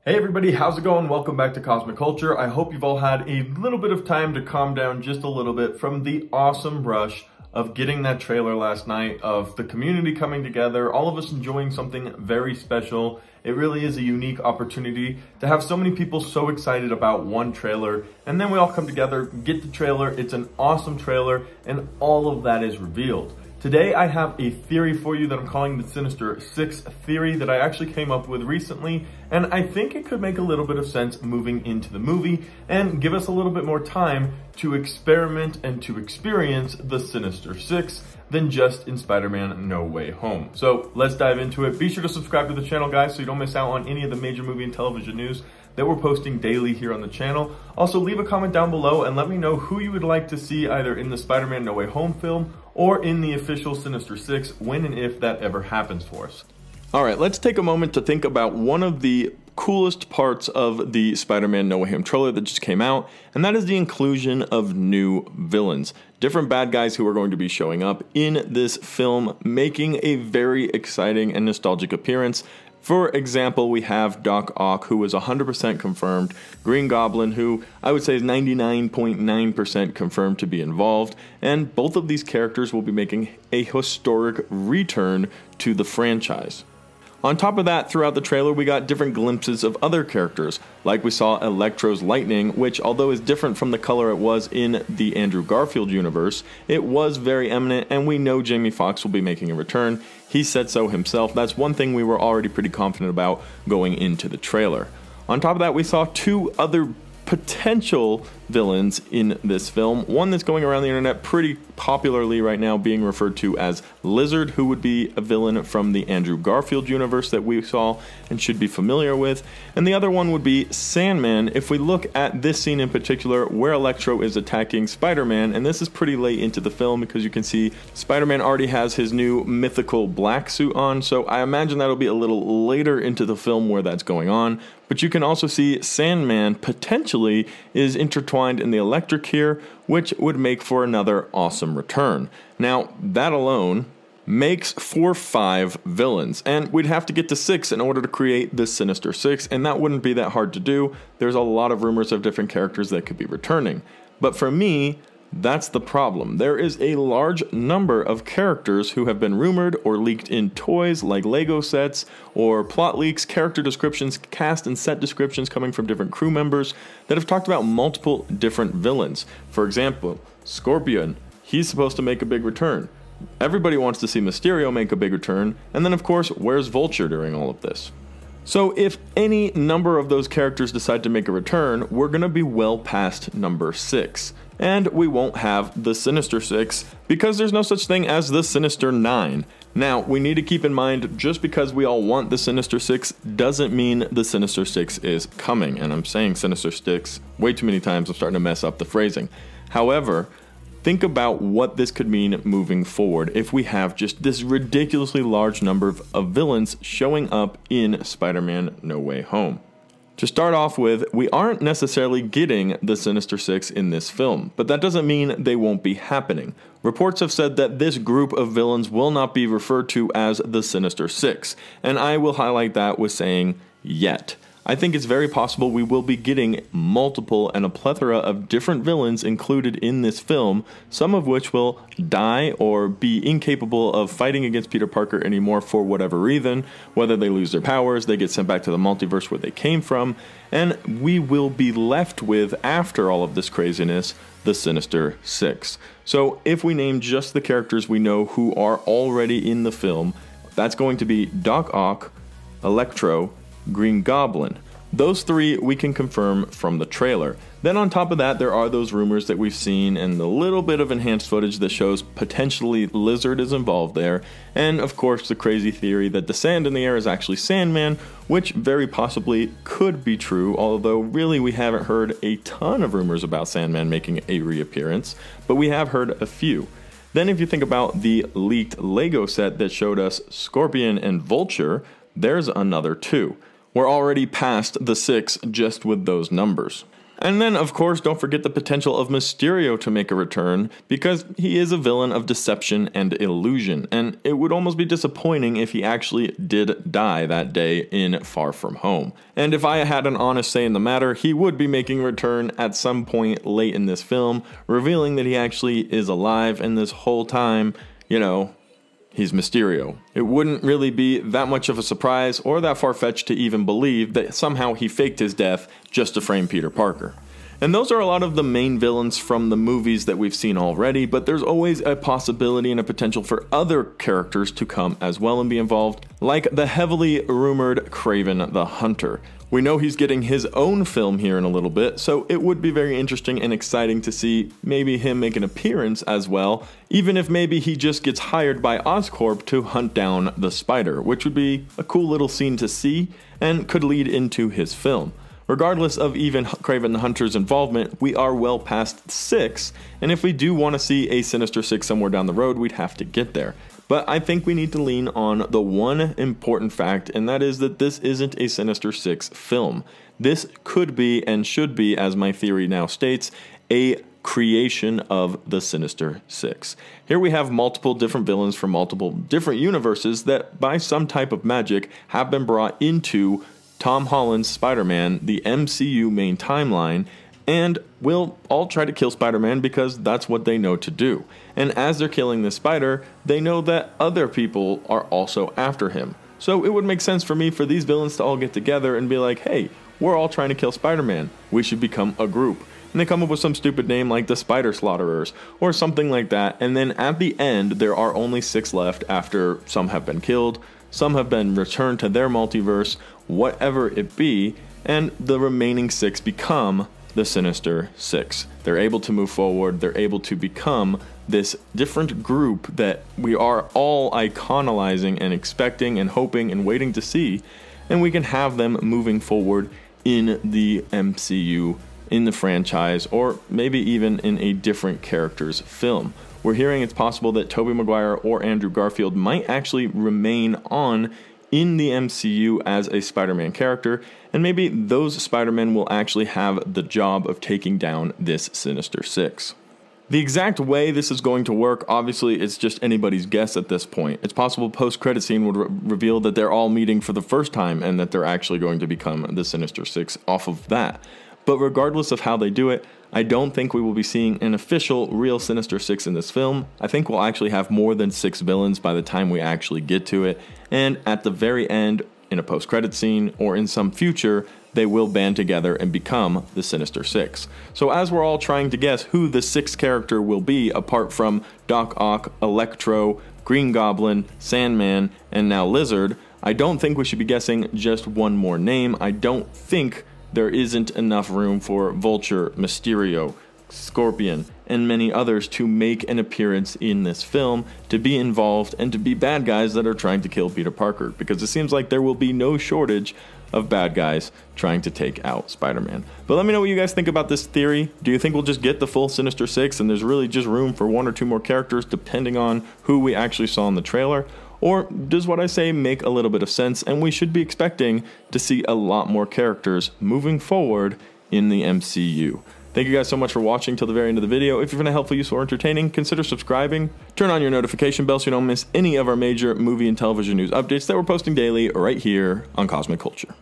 Hey everybody, how's it going? Welcome back to Cosmic Culture. I hope you've all had a little bit of time to calm down just a little bit from the awesome rush of getting that trailer last night, of the community coming together, all of us enjoying something very special. It really is a unique opportunity to have so many people so excited about one trailer, and then we all come together, get the trailer, it's an awesome trailer, and all of that is revealed. Today I have a theory for you that I'm calling the Sinister Six theory that I actually came up with recently, and I think it could make a little bit of sense moving into the movie and give us a little bit more time to experiment and to experience the Sinister Six than just in Spider-Man No Way Home. So let's dive into it. Be sure to subscribe to the channel, guys, so you don't miss out on any of the major movie and television news that we're posting daily here on the channel. Also, leave a comment down below and let me know who you would like to see either in the Spider-Man No Way Home film or in the official Sinister Six, when and if that ever happens for us. All right, let's take a moment to think about one of the coolest parts of the Spider-Man No Way Home trailer that just came out, and that is the inclusion of new villains. Different bad guys who are going to be showing up in this film, making a very exciting and nostalgic appearance. For example, we have Doc Ock, who is 100% confirmed, Green Goblin, who I would say is 99.9% confirmed to be involved, and both of these characters will be making a historic return to the franchise. On top of that, throughout the trailer, we got different glimpses of other characters, like we saw Electro's lightning, which, although is different from the color it was in the Andrew Garfield universe, it was very eminent, and we know Jamie Foxx will be making a return. He said so himself. That's one thing we were already pretty confident about going into the trailer. On top of that, we saw two other potential villains in this film. One that's going around the internet pretty popularly right now, being referred to as Lizard, who would be a villain from the Andrew Garfield universe that we saw and should be familiar with. And the other one would be Sandman, if we look at this scene in particular where Electro is attacking Spider-Man, and this is pretty late into the film because you can see Spider-Man already has his new mythical black suit on, so I imagine that'll be a little later into the film where that's going on. But you can also see Sandman potentially is intertwined in the electric here, which would make for another awesome return. Now, that alone makes for 5 villains, and we'd have to get to 6 in order to create this Sinister Six, and that wouldn't be that hard to do. There's a lot of rumors of different characters that could be returning. But for me, that's the problem. There is a large number of characters who have been rumored or leaked in toys like Lego sets, or plot leaks, character descriptions, cast and set descriptions coming from different crew members that have talked about multiple different villains. For example, Scorpion, he's supposed to make a big return. Everybody wants to see Mysterio make a big return, and then of course, where's Vulture during all of this? So if any number of those characters decide to make a return, we're going to be well past number 6. And we won't have the Sinister Six because there's no such thing as the Sinister 9. Now, we need to keep in mind, just because we all want the Sinister Six doesn't mean the Sinister Six is coming. And I'm saying Sinister Six way too many times, I'm starting to mess up the phrasing. However, think about what this could mean moving forward if we have just this ridiculously large number of villains showing up in Spider-Man No Way Home. To start off with, we aren't necessarily getting the Sinister Six in this film, but that doesn't mean they won't be happening. Reports have said that this group of villains will not be referred to as the Sinister Six, and I will highlight that with saying yet. I think it's very possible we will be getting multiple and a plethora of different villains included in this film, some of which will die or be incapable of fighting against Peter Parker anymore for whatever reason, whether they lose their powers, they get sent back to the multiverse where they came from, and we will be left with, after all of this craziness, the Sinister Six. So if we name just the characters we know who are already in the film, that's going to be Doc Ock, Electro, Green Goblin. Those 3 we can confirm from the trailer. Then on top of that, there are those rumors that we've seen and the little bit of enhanced footage that shows potentially Lizard is involved there, and of course the crazy theory that the sand in the air is actually Sandman, which very possibly could be true, although really we haven't heard a ton of rumors about Sandman making a reappearance, but we have heard a few. Then if you think about the leaked Lego set that showed us Scorpion and Vulture, there's another 2. We're already past the 6 just with those numbers. And then, of course, don't forget the potential of Mysterio to make a return, because he is a villain of deception and illusion, and it would almost be disappointing if he actually did die that day in Far From Home. And if I had an honest say in the matter, he would be making a return at some point late in this film, revealing that he actually is alive, and this whole time, you know, he's Mysterio. It wouldn't really be that much of a surprise or that far-fetched to even believe that somehow he faked his death just to frame Peter Parker. And those are a lot of the main villains from the movies that we've seen already, but there's always a possibility and a potential for other characters to come as well and be involved, like the heavily rumored Kraven the Hunter. We know he's getting his own film here in a little bit, so it would be very interesting and exciting to see maybe him make an appearance as well, even if maybe he just gets hired by Oscorp to hunt down the Spider, which would be a cool little scene to see and could lead into his film. Regardless of even Kraven the Hunter's involvement, we are well past 6, and if we do want to see a Sinister Six somewhere down the road, we'd have to get there. But I think we need to lean on the one important fact, and that is that this isn't a Sinister Six film. This could be, and should be, as my theory now states, a creation of the Sinister Six. Here we have multiple different villains from multiple different universes that, by some type of magic, have been brought into Tom Holland's Spider-Man, the MCU main timeline, and will all try to kill Spider-Man because that's what they know to do. And as they're killing the Spider, they know that other people are also after him. So it would make sense for me for these villains to all get together and be like, hey, we're all trying to kill Spider-Man. We should become a group. And they come up with some stupid name like the Spider Slaughterers or something like that. And then at the end, there are only 6 left after some have been killed, some have been returned to their multiverse, whatever it be, and the remaining 6 become the Sinister Six. They're able to move forward, they're able to become this different group that we are all iconizing and expecting and hoping and waiting to see, and we can have them moving forward in the MCU, in the franchise, or maybe even in a different character's film. We're hearing it's possible that Tobey Maguire or Andrew Garfield might actually remain on in the MCU as a Spider-Man character, and maybe those Spider-Men will actually have the job of taking down this Sinister Six. The exact way this is going to work, obviously, it's just anybody's guess at this point. It's possible post-credit scene would reveal that they're all meeting for the first time and that they're actually going to become the Sinister Six off of that. But regardless of how they do it, I don't think we will be seeing an official real Sinister Six in this film. I think we'll actually have more than 6 villains by the time we actually get to it, and at the very end, in a post-credit scene or in some future, they will band together and become the Sinister Six. So as we're all trying to guess who the 6th character will be apart from Doc Ock, Electro, Green Goblin, Sandman, and now Lizard, I don't think we should be guessing just one more name. I don't think there isn't enough room for Vulture, Mysterio, Scorpion, and many others to make an appearance in this film, to be involved, and to be bad guys that are trying to kill Peter Parker, because it seems like there will be no shortage of bad guys trying to take out Spider-Man. But let me know what you guys think about this theory. Do you think we'll just get the full Sinister Six and there's really just room for 1 or 2 more characters depending on who we actually saw in the trailer? Or does what I say make a little bit of sense and we should be expecting to see a lot more characters moving forward in the MCU? Thank you guys so much for watching till the very end of the video. If you find it helpful, useful, or entertaining, consider subscribing. Turn on your notification bell so you don't miss any of our major movie and television news updates that we're posting daily right here on Cosmic Culture.